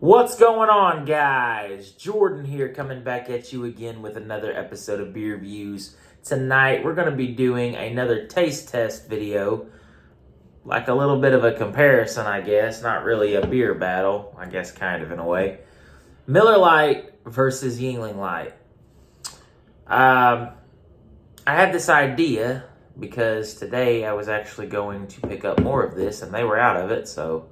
What's going on, guys? Jordan here, coming back at you again with another episode of Beer Views. Tonight, we're going to be doing another taste test video, like a little bit of a comparison, I guess. Not really a beer battle, I guess, kind of in a way. Miller Lite versus Yuengling Lite. I had this idea because today I was actually going to pick up more of this, and they were out of it, so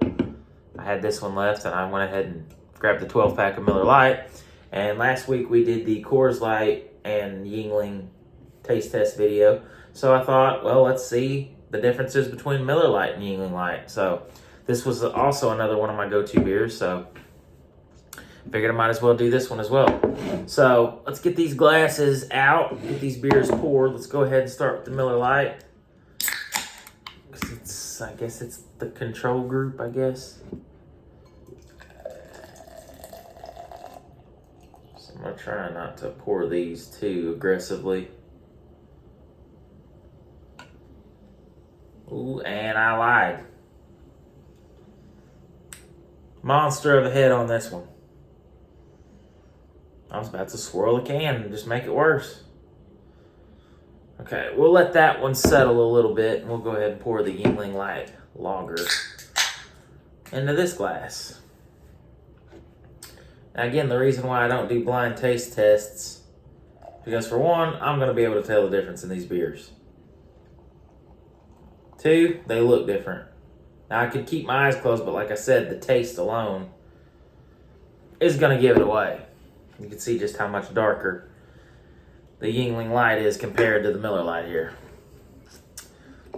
I had this one left, and I went ahead and grabbed the 12-pack of Miller Lite. And last week we did the Coors Light and Yuengling taste test video. So I thought, well, let's see the differences between Miller Lite and Yuengling Lite. So this was also another one of my go-to beers, so I figured I might as well do this one as well. So let's get these glasses out, get these beers poured. Let's go ahead and start with the Miller Lite. I guess it's the control group, I guess. So I'm going to try not to pour these too aggressively. Ooh, and I lied. Monster of a head on this one. I was about to swirl a can and just make it worse. Okay, we'll let that one settle a little bit, and we'll go ahead and pour the Yuengling Lite Lager into this glass. Now again, the reason why I don't do blind taste tests, because for one, I'm going to be able to tell the difference in these beers. Two, they look different. Now I could keep my eyes closed, but like I said, the taste alone is going to give it away. You can see just how much darker the Yuengling Lite is compared to the Miller Lite here.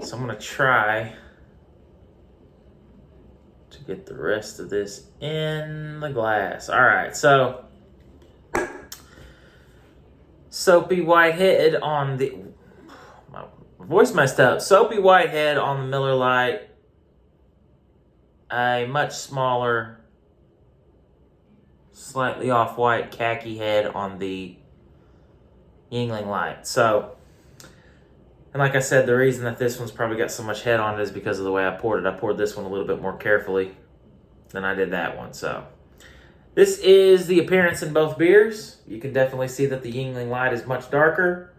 So I'm going to try to get the rest of this in the glass. All right, so soapy white head on the... My voice messed up. Soapy white head on the Miller Lite. A much smaller, slightly off-white khaki head on the Yuengling Lite. So, and like I said, the reason that this one's probably got so much head on it is because of the way I poured it. I poured this one a little bit more carefully than I did that one. So, this is the appearance in both beers. You can definitely see that the Yuengling Lite is much darker.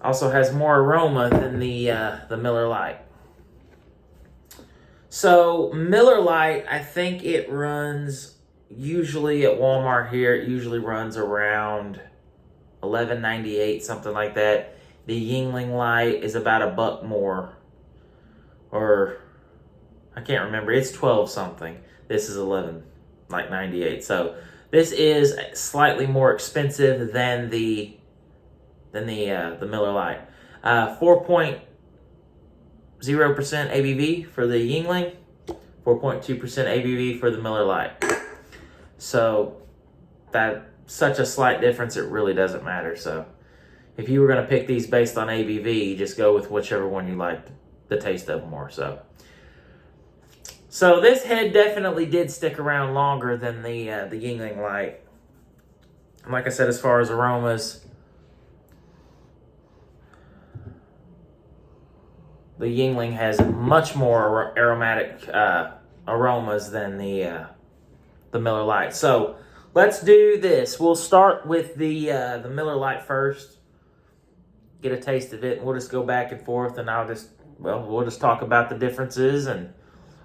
Also has more aroma than the Miller Lite. So Miller Lite, I think it runs usually at Walmart here. It usually runs around $11.98, something like that. The Yuengling Lite is about $1 more, or I can't remember. It's 12 something. This is 11, like 98. So this is slightly more expensive than the Miller Lite. 4.0% ABV for the Yuengling, 4.2% ABV for the Miller Lite. So that such a slight difference, it really doesn't matter. So if you were going to pick these based on ABV, just go with whichever one you liked the taste of more. So this head definitely did stick around longer than the Yuengling Lite. And like I said, as far as aromas, the Yuengling has much more aromatic aromas than the Miller Lite. So let's do this. We'll start with the Miller Lite first. Get a taste of it, and we'll just go back and forth, and we'll just talk about the differences and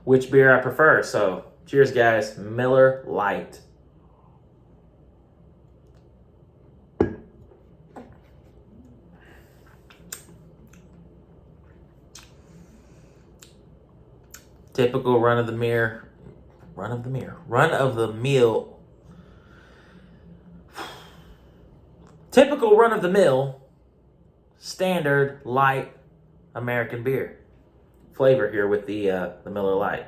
which beer I prefer. So cheers, guys. Miller Lite. Typical run of the mill. Typical run of the mill, standard light American beer flavor here with the Miller Lite.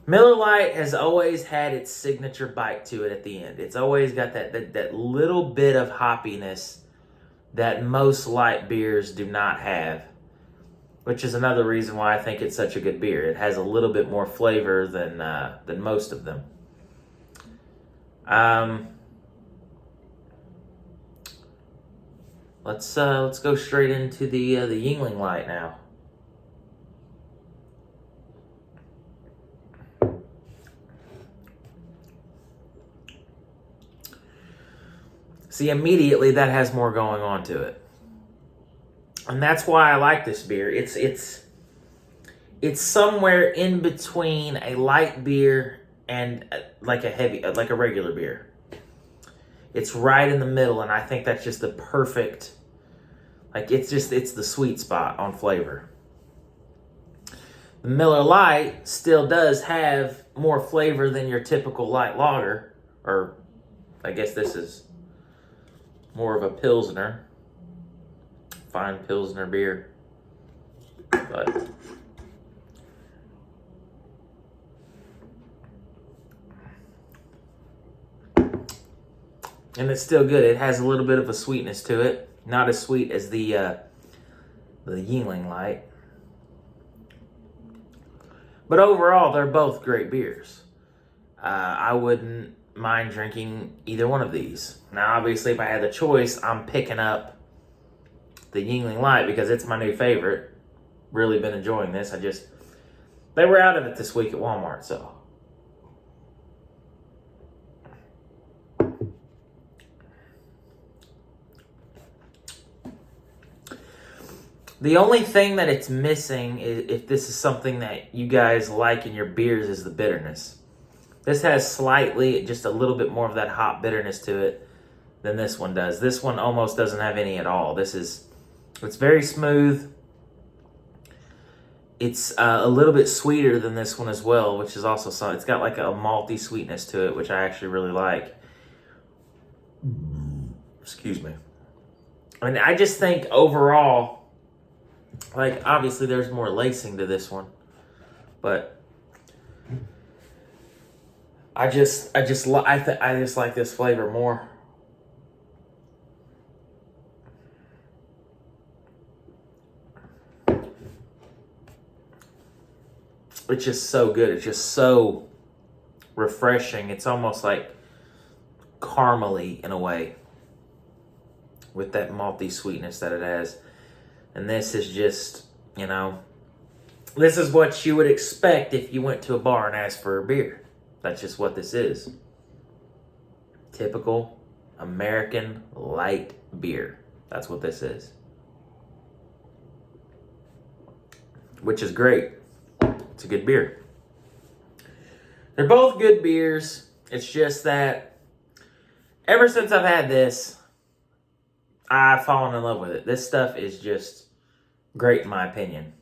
Miller Lite has always had its signature bite to it at the end. It's always got that little bit of hoppiness that most light beers do not have, which is another reason why I think it's such a good beer. It has a little bit more flavor than most of them. let's go straight into the Yuengling Lite now. See, immediately that has more going on to it. And that's why I like this beer. It's somewhere in between a light beer and like a regular beer. It's right in the middle, and I think that's just the perfect, it's the sweet spot on flavor. The Miller Lite still does have more flavor than your typical light lager, or I guess this is more of a Pilsner, fine Pilsner beer, but and it's still good. It has a little bit of a sweetness to it, not as sweet as the Yuengling Lite, but overall they're both great beers. I wouldn't mind drinking either one of these. Now, obviously, if I had the choice, I'm picking up the Yuengling Lite because it's my new favorite. Really been enjoying this. They were out of it this week at Walmart, so. The only thing that it's missing, is, if this is something that you guys like in your beers, is the bitterness. This has slightly, just a little bit more of that hop bitterness to it than this one does. This one almost doesn't have any at all. It's very smooth. It's a little bit sweeter than this one as well, which is also something. It's got like a malty sweetness to it, which I actually really like. Excuse me. I mean, I just think overall, obviously there's more lacing to this one, but I just like this flavor more. It's just so good. It's just so refreshing. It's almost like caramely in a way, with that malty sweetness that it has. And this is just, this is what you would expect if you went to a bar and asked for a beer. That's just what this is. Typical American light beer. That's what this is. Which is great. It's a good beer. They're both good beers. It's just that ever since I've had this, I've fallen in love with it. This stuff is just great in my opinion.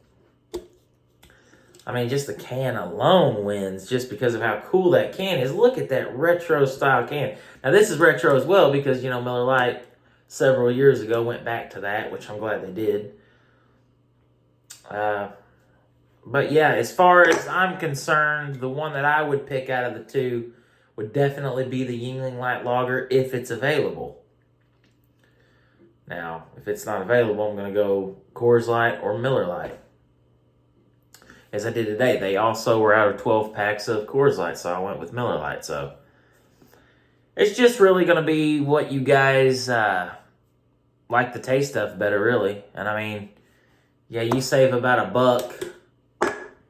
I mean, just the can alone wins just because of how cool that can is. Look at that retro style can. Now, this is retro as well because, Miller Lite several years ago went back to that, which I'm glad they did. But yeah, as far as I'm concerned, the one that I would pick out of the two would definitely be the Yuengling Lite Lager if it's available. Now, if it's not available, I'm going to go Coors Light or Miller Lite. As I did today, they also were out of 12 packs of Coors Light, so I went with Miller Lite. So it's just really going to be what you guys like the taste of better, really. And I mean, yeah, you save about $1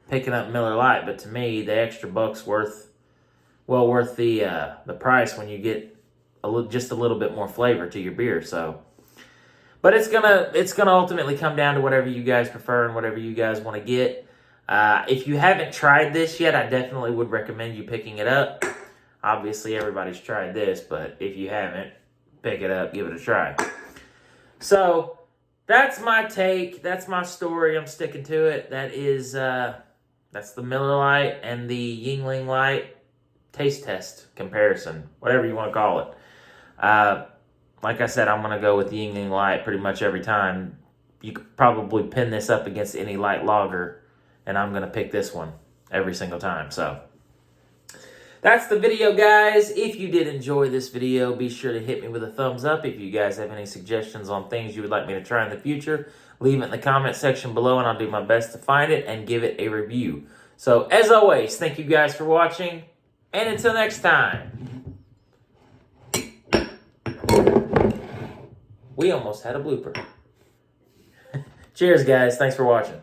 picking up Miller Lite, but to me, the extra $1's worth the price when you get just a little bit more flavor to your beer. So, but it's gonna ultimately come down to whatever you guys prefer and whatever you guys want to get. If you haven't tried this yet, I definitely would recommend you picking it up. Obviously, everybody's tried this, but if you haven't, pick it up, give it a try. So, that's my take. That's my story. I'm sticking to it. That's the Miller Lite and the Yuengling Lite taste test comparison, whatever you want to call it. Like I said, I'm going to go with the Yuengling Lite pretty much every time. You could probably pin this up against any light lager, and I'm going to pick this one every single time. So, that's the video, guys. If you did enjoy this video, be sure to hit me with a thumbs up. If you guys have any suggestions on things you would like me to try in the future, leave it in the comment section below, and I'll do my best to find it and give it a review. So, as always, thank you guys for watching, and until next time. We almost had a blooper. Cheers, guys. Thanks for watching.